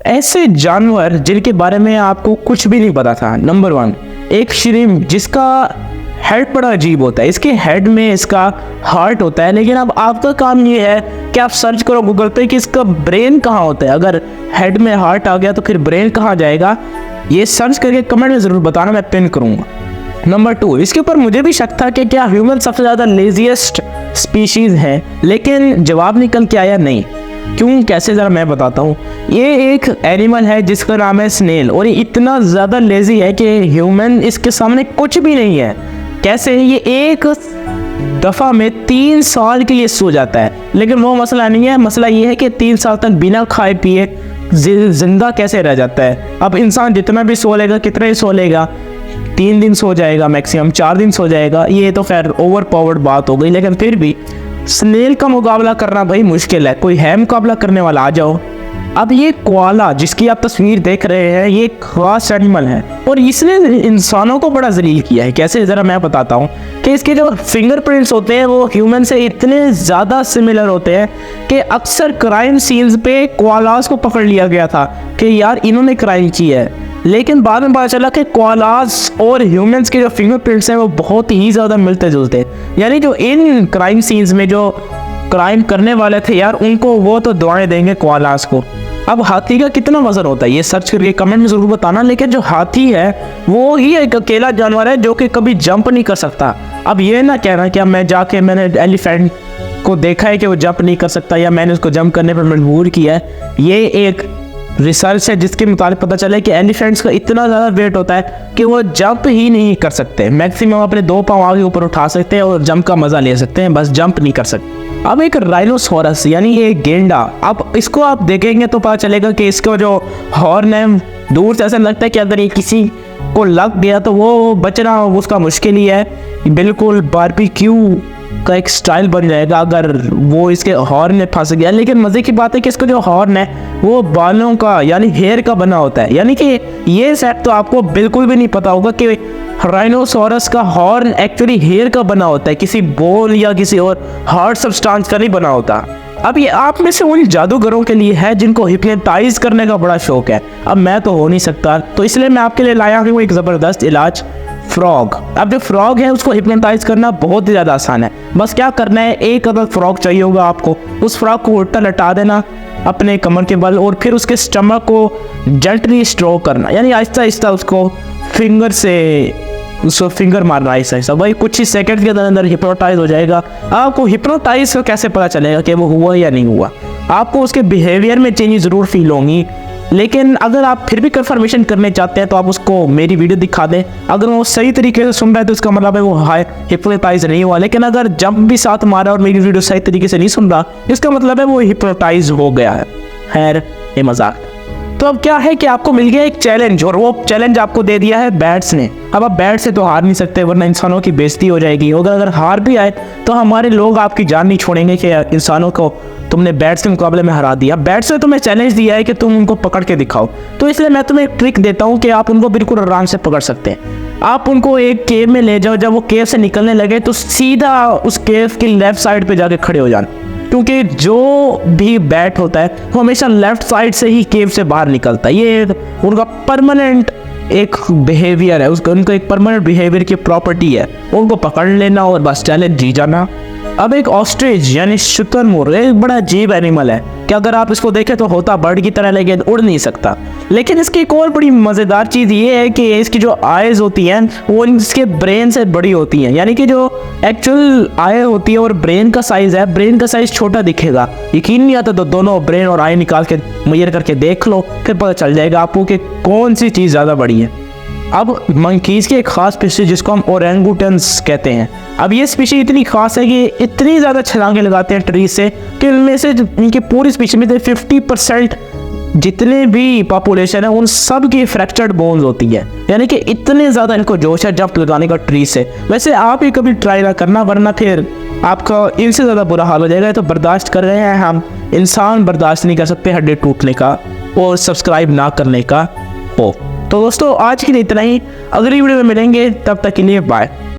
ऐसे जानवर जिनके बारे में आपको कुछ भी नहीं पता था। नंबर 1, एक श्रिम्प जिसका हेड बड़ा अजीब होता है। इसके हेड में इसका हार्ट होता है, लेकिन अब आपका काम ये है कि आप सर्च करो गूगल पे कि इसका ब्रेन कहाँ होता है। अगर हेड में हार्ट आ गया तो फिर ब्रेन कहाँ जाएगा, ये सर्च करके कमेंट में ज़रूर बताना, मैं पिन करूँगा। नंबर 2, इसके ऊपर मुझे भी शक था कि क्या ह्यूमन सबसे ज़्यादा लेजीएस्ट स्पीशीज़ है, लेकिन जवाब निकल के आया नहीं। क्यों, कैसे, ज़रा मैं बताता हूँ। ये एक एनिमल है जिसका नाम है स्नेल, और ये इतना ज़्यादा लेज़ी है कि ह्यूमन इसके सामने कुछ भी नहीं है। कैसे, ये एक दफ़ा में 3 साल के लिए सो जाता है, लेकिन वो मसला नहीं है। मसला ये है कि 3 साल तक बिना खाए पिए जिंदा कैसे रह जाता है। अब इंसान जितना भी सो लेगा, कितना ही सो लेगा, 3 दिन सो जाएगा, मैक्सिमम 4 दिन सो जाएगा। ये तो खैर ओवर पावर्ड बात हो गई, लेकिन फिर भी स्नेल का मुकाबला करना भाई मुश्किल है। कोई है मुकाबला करने वाला, आ जाओ। अब ये कोआला जिसकी आप तस्वीर देख रहे हैं, ये एक खास एनिमल है और इसने इंसानों को बड़ा जलील किया है। कैसे, ज़रा मैं बताता हूँ कि इसके जो फिंगरप्रिंट्स होते हैं वो ह्यूमन से इतने ज़्यादा सिमिलर होते हैं कि अक्सर क्राइम सीन्स पे कोआलास को पकड़ लिया गया था कि यार इन्होंने क्राइम किया है, लेकिन बाद में पता चला कि कोआलास और ह्यूमंस के जो फिंगरप्रिंट्स हैं वो बहुत ही ज़्यादा मिलते जुलते हैं। यानी जो इन क्राइम सीन्स में जो क्राइम करने वाले थे यार, उनको वो तो दुआएं देंगे कोआलास को। अब हाथी का कितना वजन होता है ये सर्च करके कमेंट में ज़रूर बताना। लेकिन जो हाथी है वो ही एक अकेला जानवर है जो कि कभी जंप नहीं कर सकता। अब ये ना कहना कि मैंने एलिफेंट को देखा है कि वो जंप नहीं कर सकता या मैंने उसको जंप करने पर मजबूर किया है। ये एक रिसर्च है जिसके मुताबिक पता चला है कि एलिफेंट्स का इतना ज़्यादा वेट होता है कि वो जंप ही नहीं कर सकते। मैक्सिमम अपने 2 पाँव आगे ऊपर उठा सकते हैं और जंप का मज़ा ले सकते हैं, बस जंप नहीं कर सकते। अब एक राइनोसोरस यानी एक गेंडा, अब इसको आप देखेंगे तो पता चलेगा कि इसका जो हॉर्न है, दूर से ऐसा लगता है कि अगर ये किसी को लग गया तो वो बचना उसका मुश्किल ही है। बिल्कुल बारबेक्यू का एक स्टाइल बन जाएगा अगर वो इसके हॉर्न में फंस गया। लेकिन मज़े की बात है कि इसका जो हॉर्न है वो बालों का यानी हेयर का बना होता है। यानी कि ये फैक्ट तो आपको बिल्कुल भी नहीं पता होगा कि राइनोसोरस का हॉर्न एक्चुअली हेयर का बना होता है, किसी बोन या किसी और हार्ड सब्सटेंस का नहीं बना होता। अब ये आप में से उन जादूगरों के लिए है जिनको हिप्नोटाइज करने का बड़ा शौक है। अब मैं तो हो नहीं सकता, तो इसलिए मैं आपके लिए लाया हूँ एक ज़बरदस्त इलाज, फ्रॉग। अब जो फ्रॉग है उसको हिप्नोटाइज करना बहुत ही ज़्यादा आसान है। बस क्या करना है, एक अदद फ्रॉग चाहिए होगा आपको। उस फ्रॉग को उल्टा लटा देना अपने कमर के बल और फिर उसके स्टमक को जेंटली स्ट्रोक करना, यानी आहिस्ता आहिस्ता उसको फिंगर मारना ऐसा ऐसा। भाई कुछ ही सेकंड के अंदर हिप्नोटाइज हो जाएगा। आपको हिप्नोटाइज को कैसे पता चलेगा कि वो हुआ या नहीं हुआ? आपको उसके बिहेवियर में चेंज ज़रूर फील होंगी, लेकिन अगर आप फिर भी कंफर्मेशन करने चाहते हैं तो आप उसको मेरी वीडियो दिखा दें। अगर वो सही तरीके से सुन रहा है तो इसका मतलब है वो हिप्नोटाइज नहीं हुआ। लेकिन अगर जंप भी साथ मारा और मेरी वीडियो सही तरीके से नहीं सुन रहा, इसका मतलब है वो हिप्नोटाइज हो गया है। खैर, ये मजाक। तो अब क्या है कि आपको मिल गया एक चैलेंज, और वो चैलेंज आपको दे दिया है बैट्स ने। अब आप बैट से तो हार नहीं सकते वरना इंसानों की बेइज्जती हो जाएगी। अगर हार भी आए तो हमारे लोग आपकी जान नहीं छोड़ेंगे कि इंसानों को तुमने बैट्स के मुकाबले में हरा दिया। बैट्स ने तुम्हें चैलेंज दिया है कि तुम उनको पकड़ के दिखाओ, तो इसलिए मैं तुम्हें एक ट्रिक देता हूँ कि आप उनको बिल्कुल आराम से पकड़ सकते हैं। आप उनको एक केव में ले जाओ, जब वो केव से निकलने लगे तो सीधा उस केव की लेफ्ट साइड पे जाके खड़े हो जाना, क्योंकि जो भी बैट होता है वो हमेशा लेफ्ट साइड से ही केव से बाहर निकलता है। ये उनका परमानेंट एक बिहेवियर है, उनका एक परमानेंट बिहेवियर की प्रॉपर्टी है। उनको पकड़ लेना और बस चैलेंज जी जाना। अब एक ऑस्ट्रिच यानी शुतुरमुर्ग एक बड़ा अजीब एनिमल है कि अगर आप इसको देखें तो होता बर्ड की तरह, लेकिन उड़ नहीं सकता। लेकिन इसकी एक और बड़ी मज़ेदार चीज़ ये है कि इसकी जो आइज़ होती हैं वो इसके ब्रेन से बड़ी होती हैं। यानी कि जो एक्चुअल आई होती है और ब्रेन का साइज़ है, ब्रेन का साइज़ छोटा दिखेगा। यकीन नहीं आता तो दोनों ब्रेन और आई निकाल के मेजर करके देख लो, फिर पता चल जाएगा आपको कि कौन सी चीज़ ज़्यादा बड़ी है। अब मंकीज़ की एक ख़ास स्पीशीज़ जिसको हम ओरेंगुटन्स कहते हैं। अब ये स्पीशीज़ इतनी ख़ास है कि इतनी ज़्यादा छलांगे लगाते हैं ट्री से कि इनमें से इनकी पूरी स्पीशीज़ में से 50% जितने भी पॉपुलेशन है उन सब की फ्रैक्चर्ड बोन्स होती है। यानी कि इतने ज़्यादा इनको जोश है जंप लगाने का ट्री से। वैसे आप ही कभी ट्राई ना करना वरना फिर आपका इनसे ज़्यादा बुरा हाल हो जाएगा। तो बर्दाश्त कर रहे हैं हम, इंसान बर्दाश्त नहीं कर सकते हड्डी टूटने का और सब्सक्राइब ना करने का। तो दोस्तों आज के लिए इतना ही, अगली वीडियो में मिलेंगे, तब तक के लिए बाय।